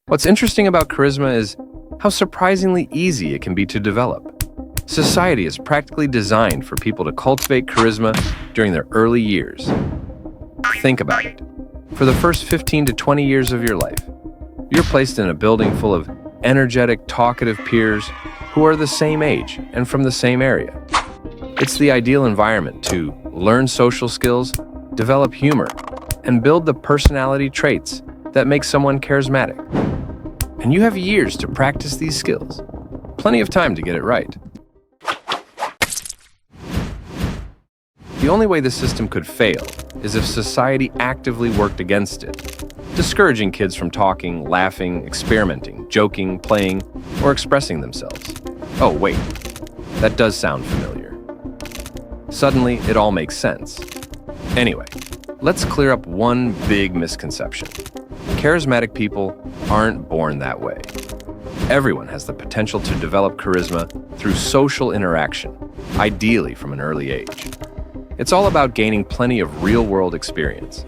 What's interesting about charisma is how surprisingly easy it can be to develop. Society is practically designed for people to cultivate charisma during their early years. Think about it. For the first 15 to 20 years of your life, you're placed in a building full of energetic, talkative peers who are the same age and from the same area. It's the ideal environment to learn social skills, develop humor, and build the personality traits that make someone charismatic. And you have years to practice these skills. Plenty of time to get it right. The only way the system could fail is if society actively worked against it, discouraging kids from talking, laughing, experimenting, joking, playing, or expressing themselves. Oh, wait, that does sound familiar. Suddenly, it all makes sense. Anyway, let's clear up one big misconception. Charismatic people aren't born that way. Everyone has the potential to develop charisma through social interaction, ideally from an early age. It's all about gaining plenty of real-world experience.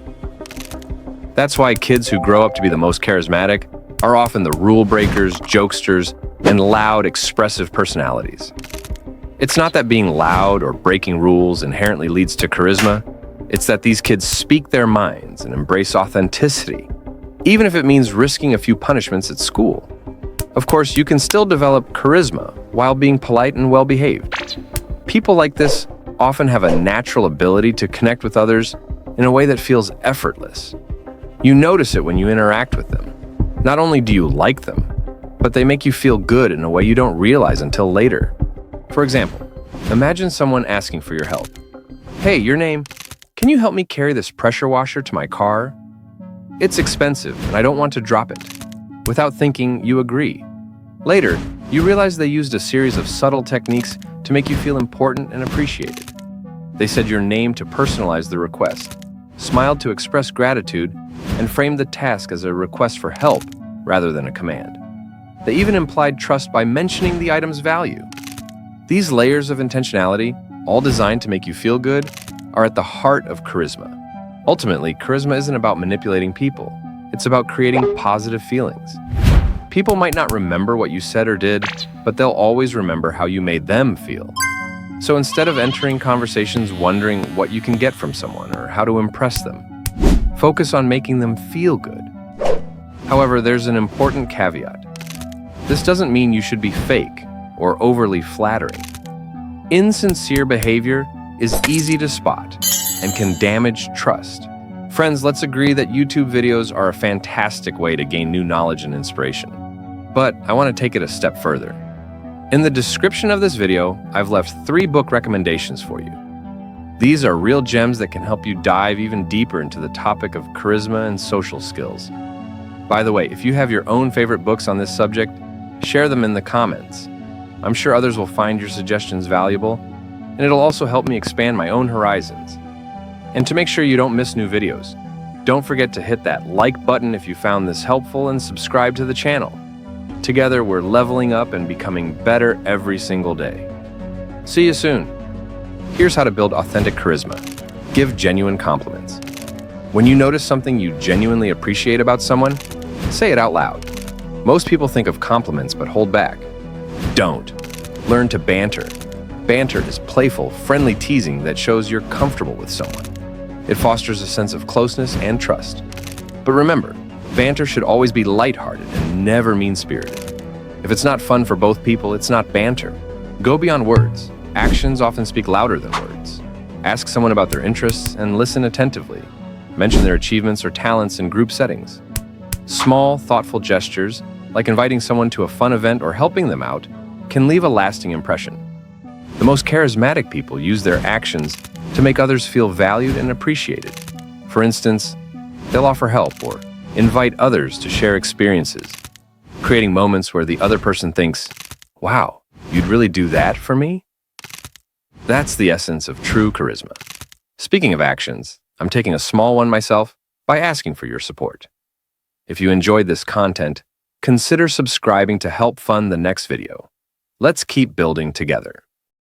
That's why kids who grow up to be the most charismatic are often the rule-breakers, jokesters, and loud, expressive personalities. It's not that being loud or breaking rules inherently leads to charisma. It's that these kids speak their minds and embrace authenticity, even if it means risking a few punishments at school. Of course, you can still develop charisma while being polite and well-behaved. People like this often have a natural ability to connect with others in a way that feels effortless. You notice it when you interact with them. Not only do you like them, but they make you feel good in a way you don't realize until later. For example, imagine someone asking for your help. Hey, your name? Can you help me carry this pressure washer to my car? It's expensive and I don't want to drop it. Without thinking, you agree. Later, you realize they used a series of subtle techniques to make you feel important and appreciated. They said your name to personalize the request, smiled to express gratitude, and framed the task as a request for help rather than a command. They even implied trust by mentioning the item's value. These layers of intentionality, all designed to make you feel good, are at the heart of charisma. Ultimately, charisma isn't about manipulating people. It's about creating positive feelings. People might not remember what you said or did, but they'll always remember how you made them feel. So instead of entering conversations wondering what you can get from someone or how to impress them, focus on making them feel good. However, there's an important caveat. This doesn't mean you should be fake or overly flattering. Insincere behavior is easy to spot and can damage trust. Friends, let's agree that YouTube videos are a fantastic way to gain new knowledge and inspiration. But I want to take it a step further. In the description of this video, I've left 3 book recommendations for you. These are real gems that can help you dive even deeper into the topic of charisma and social skills. By the way, if you have your own favorite books on this subject, share them in the comments. I'm sure others will find your suggestions valuable, and it'll also help me expand my own horizons. And to make sure you don't miss new videos, don't forget to hit that like button if you found this helpful and subscribe to the channel. Together, we're leveling up and becoming better every single day. See you soon. Here's how to build authentic charisma. Give genuine compliments. When you notice something you genuinely appreciate about someone, say it out loud. Most people think of compliments but hold back. Don't. Learn to banter. Banter is playful, friendly teasing that shows you're comfortable with someone. It fosters a sense of closeness and trust. But remember, banter should always be lighthearted and never mean-spirited. If it's not fun for both people, it's not banter. Go beyond words. Actions often speak louder than words. Ask someone about their interests and listen attentively. Mention their achievements or talents in group settings. Small, thoughtful gestures, like inviting someone to a fun event or helping them out, can leave a lasting impression. The most charismatic people use their actions to make others feel valued and appreciated. For instance, they'll offer help or invite others to share experiences, creating moments where the other person thinks, "Wow, you'd really do that for me?" That's the essence of true charisma. Speaking of actions, I'm taking a small one myself by asking for your support. If you enjoyed this content, consider subscribing to help fund the next video. Let's keep building together.